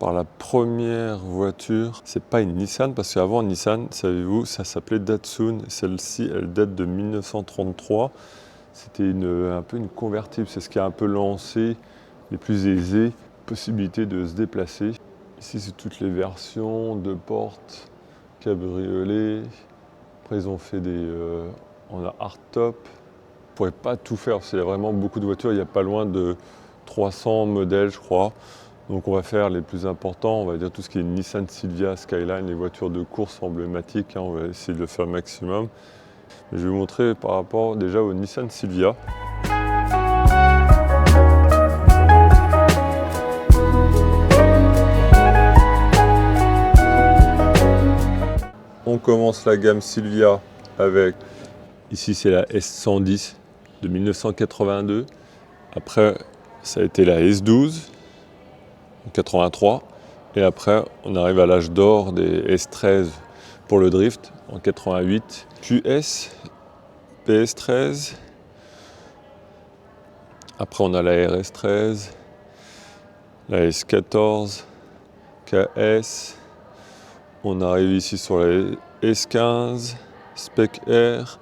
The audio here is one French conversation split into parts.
par la première voiture. C'est pas une Nissan, parce qu'avant Nissan, savez-vous, ça s'appelait Datsun. Celle-ci, elle date de 1933. C'était un peu une convertible. C'est ce qui a un peu lancé les plus aisés, possibilité de se déplacer. Ici, c'est toutes les versions, 2 portes, cabriolet. Après, ils ont fait on a hardtop. On ne pourrait pas tout faire, parce qu'il y a vraiment beaucoup de voitures. Il n'y a pas loin de 300 modèles, je crois. Donc on va faire les plus importants, on va dire tout ce qui est Nissan Silvia, Skyline, les voitures de course emblématiques. On va essayer de le faire le maximum. Je vais vous montrer par rapport déjà au Nissan Silvia. On commence la gamme Silvia avec, ici c'est la S110 de 1982. Après, ça a été la S12 en 83. Et après, on arrive à l'âge d'or des S13 pour le drift en 88. QS, PS13. Après, on a la RS13, la S14, KS. On arrive ici sur la S15, Spec R.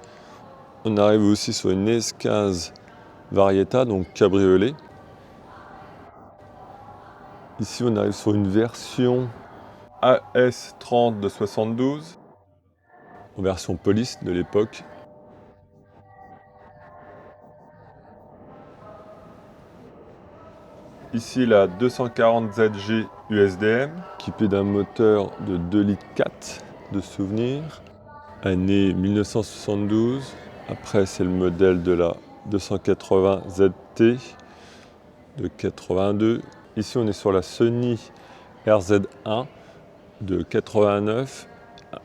On arrive aussi sur une S15 Varieta, donc cabriolet. Ici, on arrive sur une version AS30 de 72, en version police de l'époque. Ici, la 240 ZG USDM, équipée d'un moteur de 2,4 litres de souvenir, année 1972. Après, c'est le modèle de la 280 ZT de 82. Ici, on est sur la Sony RZ1 de 89.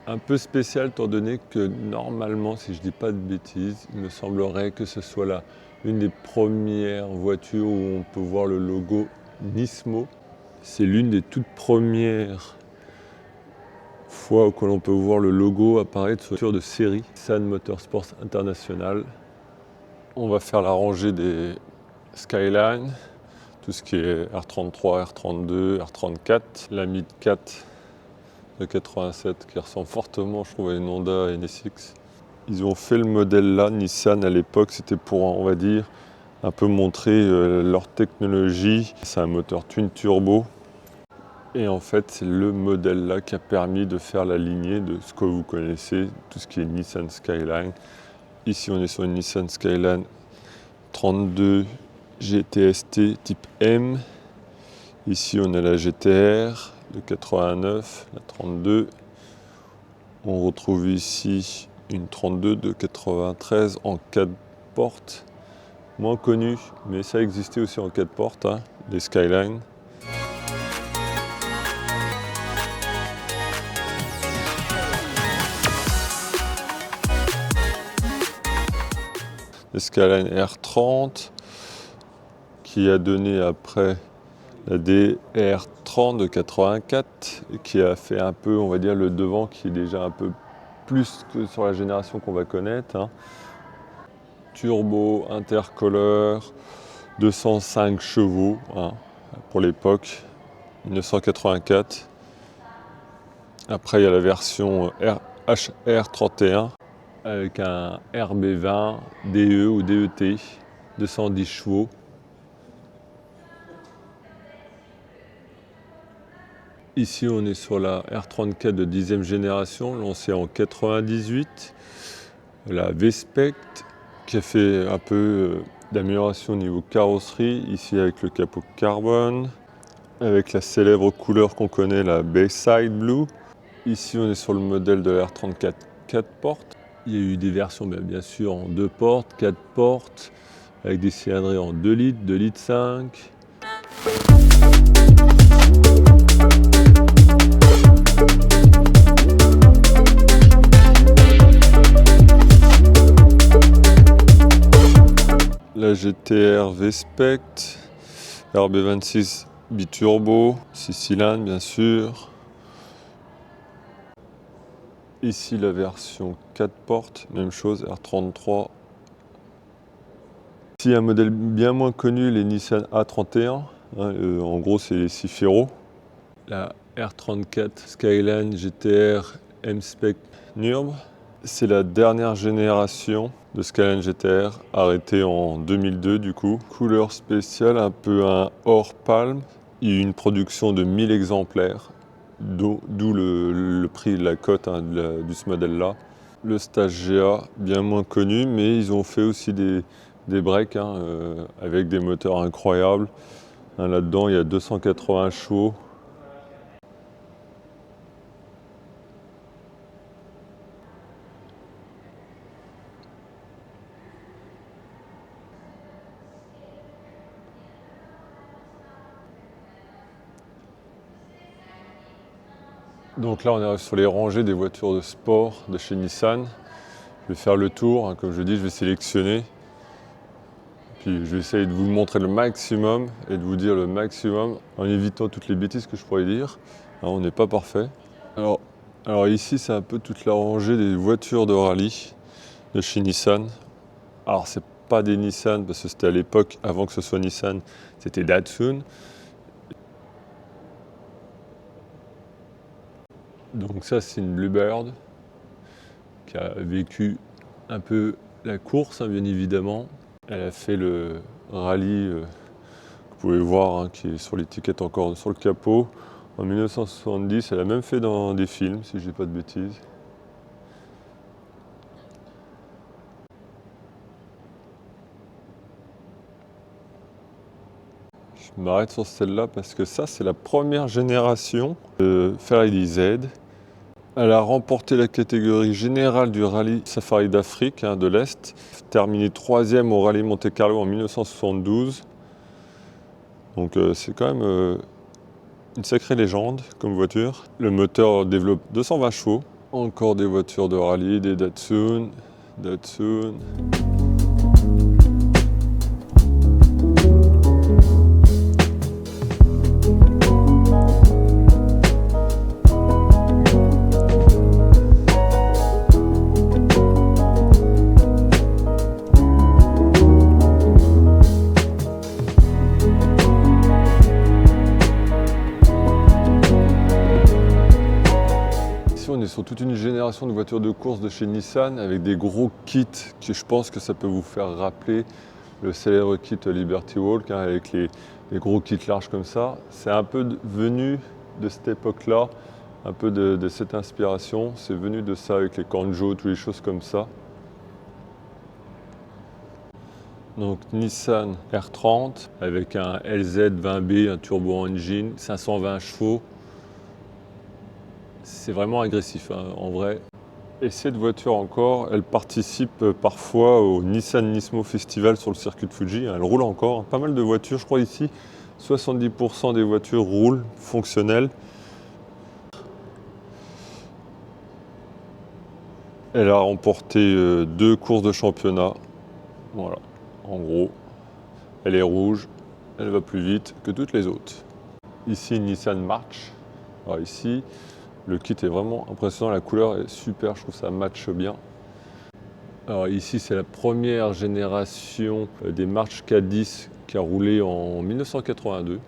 Un peu spécial étant donné que normalement, si je ne dis pas de bêtises, il me semblerait que ce soit une des premières voitures où on peut voir le logo Nismo. C'est l'une des toutes premières fois où l'on peut voir le logo apparaître sur une voiture de série Nissan Motorsports International. On va faire la rangée des Skyline, tout ce qui est R33, R32, R34, la Mid 4 de 87 qui ressemble fortement, je trouve, à une Honda NSX. Ils ont fait le modèle là, Nissan à l'époque, c'était pour, on va dire, un peu montrer leur technologie. C'est un moteur twin turbo. Et en fait, c'est le modèle là qui a permis de faire la lignée de ce que vous connaissez, tout ce qui est Nissan Skyline. Ici, on est sur une Nissan Skyline 32 GTST type M. Ici, on a la GTR de 89, la 32. On retrouve ici une 32 de 93 en 4 portes. Moins connue, mais ça existait aussi en 4 portes, hein, les Skyline. Les Skyline R30, qui a donné après la DR30 de 84, et qui a fait un peu, on va dire, le devant qui est déjà un peu plus que sur la génération qu'on va connaître. Hein. Turbo, intercolore, 205 chevaux hein, pour l'époque, 1984. Après, il y a la version HR31 avec un RB20 DE ou DET, 210 chevaux. Ici, on est sur la R34 de 10e génération, lancée en 98. La V-Spec, qui a fait un peu d'amélioration au niveau carrosserie, ici avec le capot carbone, avec la célèbre couleur qu'on connaît, la Bayside Blue. Ici, on est sur le modèle de la R34 4 portes. Il y a eu des versions, bien sûr, en 2 portes, 4 portes, avec des cylindrées en 2 litres, 2 litres 5. La GTR V-Spec, RB26 biturbo, 6 cylindres bien sûr. Ici la version 4 portes, même chose, R33. Ici un modèle bien moins connu, les Nissan A31. En gros c'est les Cifero. la R34 Skyline GTR M-Spec Nürburgring. C'est la dernière génération de Skyline GTR, arrêtée en 2002 du coup. Couleur spéciale, un peu un or palme. Il y a eu une production de 1000 exemplaires, d'où le prix de la cote de ce modèle-là. Le stage GA, bien moins connu, mais ils ont fait aussi des breaks avec des moteurs incroyables. Là-dedans, il y a 280 chevaux. Donc là, on arrive sur les rangées des voitures de sport de chez Nissan. Je vais faire le tour, comme je dis, je vais sélectionner. Puis je vais essayer de vous montrer le maximum et de vous dire le maximum en évitant toutes les bêtises que je pourrais dire. On n'est pas parfait. Alors ici, c'est un peu toute la rangée des voitures de rallye de chez Nissan. Alors c'est pas des Nissan parce que c'était à l'époque, avant que ce soit Nissan, c'était Datsun. Donc ça, c'est une Bluebird qui a vécu un peu la course, bien évidemment. Elle a fait le rallye, que vous pouvez voir, qui est sur l'étiquette encore sur le capot. En 1970, elle a même fait dans des films, si je dis pas de bêtises. Je m'arrête sur celle-là parce que ça, c'est la première génération de Ferrari Z. Elle a remporté la catégorie générale du rallye Safari d'Afrique de l'Est, terminé 3e au rallye Monte-Carlo en 1972. Donc c'est quand même une sacrée légende comme voiture. Le moteur développe 220 chevaux. Encore des voitures de rallye, des Datsun. On est sur toute une génération de voitures de course de chez Nissan avec des gros kits que je pense que ça peut vous faire rappeler le célèbre kit Liberty Walk avec les gros kits larges comme ça. C'est un peu venu de cette époque-là, un peu de cette inspiration. C'est venu de ça avec les Kanjo, toutes les choses comme ça. Donc Nissan R30 avec un LZ20B, un turbo engine, 520 chevaux. C'est vraiment agressif en vrai. Et cette voiture encore, elle participe parfois au Nissan Nismo Festival sur le circuit de Fuji. Elle roule encore. Pas mal de voitures, je crois ici, 70% des voitures roulent, fonctionnelles. Elle a remporté 2 courses de championnat. Voilà, en gros. Elle est rouge, elle va plus vite que toutes les autres. Ici, Nissan March. Alors ici, le kit est vraiment impressionnant, la couleur est super, je trouve que ça matche bien. Alors ici, c'est la première génération des March K10 qui a roulé en 1982.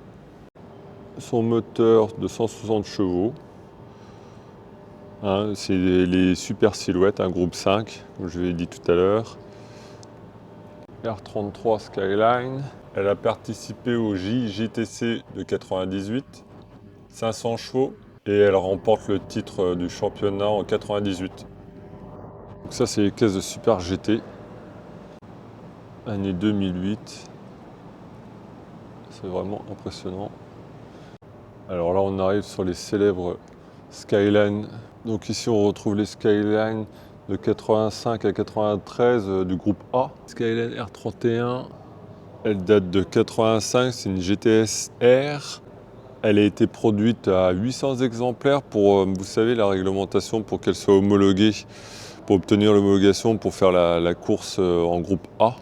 Son moteur de 160 chevaux. C'est les super silhouettes, un groupe 5, comme je l'ai dit tout à l'heure. R33 Skyline. Elle a participé au JTC de 98, 500 chevaux. Et elle remporte le titre du championnat en 98. Donc ça, c'est les caisses de Super GT. Année 2008. C'est vraiment impressionnant. Alors là, on arrive sur les célèbres Skyline. Donc ici, on retrouve les Skyline de 85 à 93 du groupe A. Skyline R31, elle date de 85, c'est une GTS R. Elle a été produite à 800 exemplaires pour, vous savez, la réglementation pour qu'elle soit homologuée, pour obtenir l'homologation pour faire la course en groupe A.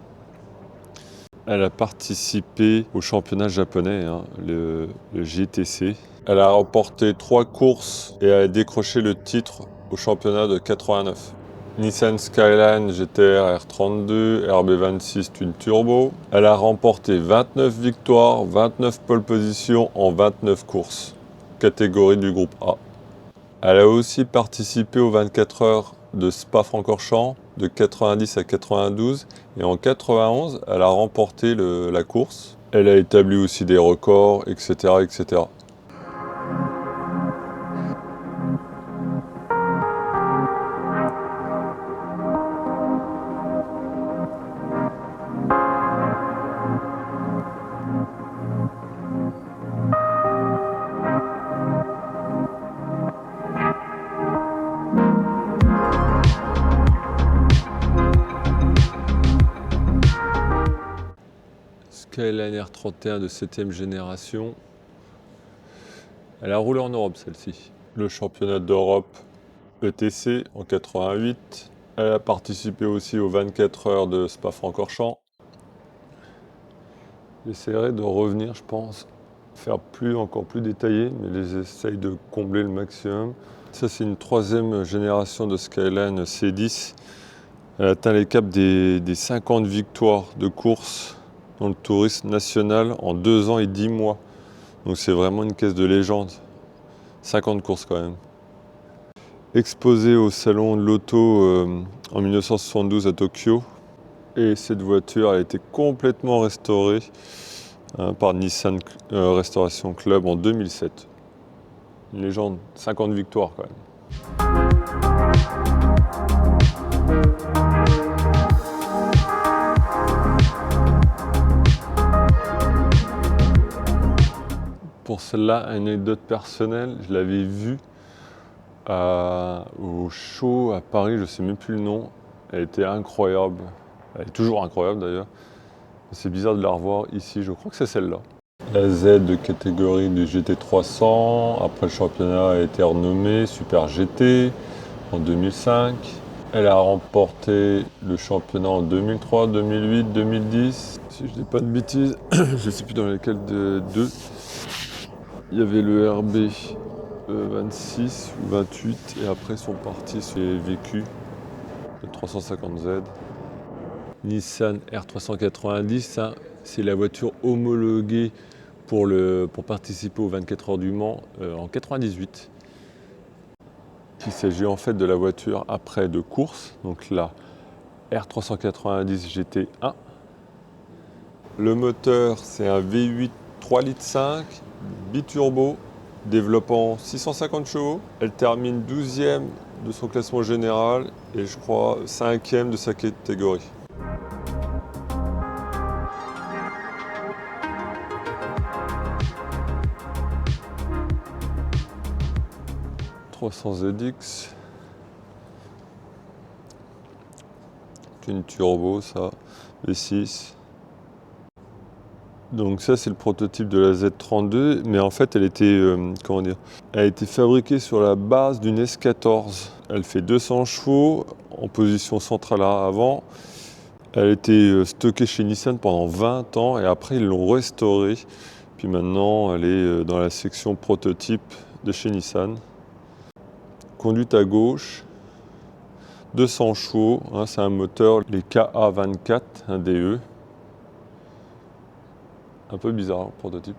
Elle a participé au championnat japonais, le GTC. Elle a remporté 3 courses et a décroché le titre au championnat de 89. Nissan Skyline GTR R32, RB26 Twin Turbo. Elle a remporté 29 victoires, 29 pole positions en 29 courses. catégorie du groupe A. Elle a aussi participé aux 24 heures de Spa-Francorchamps de 90 à 92 et en 91, elle a remporté la course. Elle a établi aussi des records, etc., etc. Skyline R31 de 7e génération. Elle a roulé en Europe celle-ci. Le championnat d'Europe ETC en 88. Elle a participé aussi aux 24 heures de Spa-Francorchamps. J'essaierai de revenir, je pense, faire encore plus détaillé, mais j'essaye de combler le maximum. Ça, c'est une 3e génération de Skyline C10. Elle atteint les caps des 50 victoires de course dans le tourisme national en 2 ans et 10 mois. Donc c'est vraiment une caisse de légende. 50 courses quand même. Exposée au salon de l'auto en 1972 à Tokyo. Et cette voiture a été complètement restaurée par Nissan Restoration Club en 2007. Une légende, 50 victoires quand même. Pour celle-là, anecdote personnelle, je l'avais vue au show à Paris, je ne sais même plus le nom. Elle était incroyable. Elle est toujours incroyable d'ailleurs. C'est bizarre de la revoir ici, je crois que c'est celle-là. La Z de catégorie du GT300. Après, le championnat a été renommé Super GT en 2005. Elle a remporté le championnat en 2003, 2008, 2010. Si je dis pas de bêtises, je ne sais plus dans lesquels de deux. Il y avait le RB 26 ou 28 et après sont partis sur les vécus, le 350Z. Nissan R390, hein, c'est la voiture homologuée pour participer aux 24 heures du Mans en 98. Il s'agit en fait de la voiture après de course, donc la R390 GT1. Le moteur, c'est un V8 3,5 litres biturbo, développant 650 chevaux. Elle termine 12e de son classement général et je crois 5e de sa catégorie. ZX, une turbo, ça, V6. Donc ça c'est le prototype de la Z32, mais en fait elle était, elle a été fabriquée sur la base d'une S14. Elle fait 200 chevaux en position centrale avant. Elle a été stockée chez Nissan pendant 20 ans et après ils l'ont restaurée. Puis maintenant elle est dans la section prototype de chez Nissan. Conduite à gauche, 200 chevaux, hein, c'est un moteur, les KA24, un DE. Un peu bizarre, le prototype.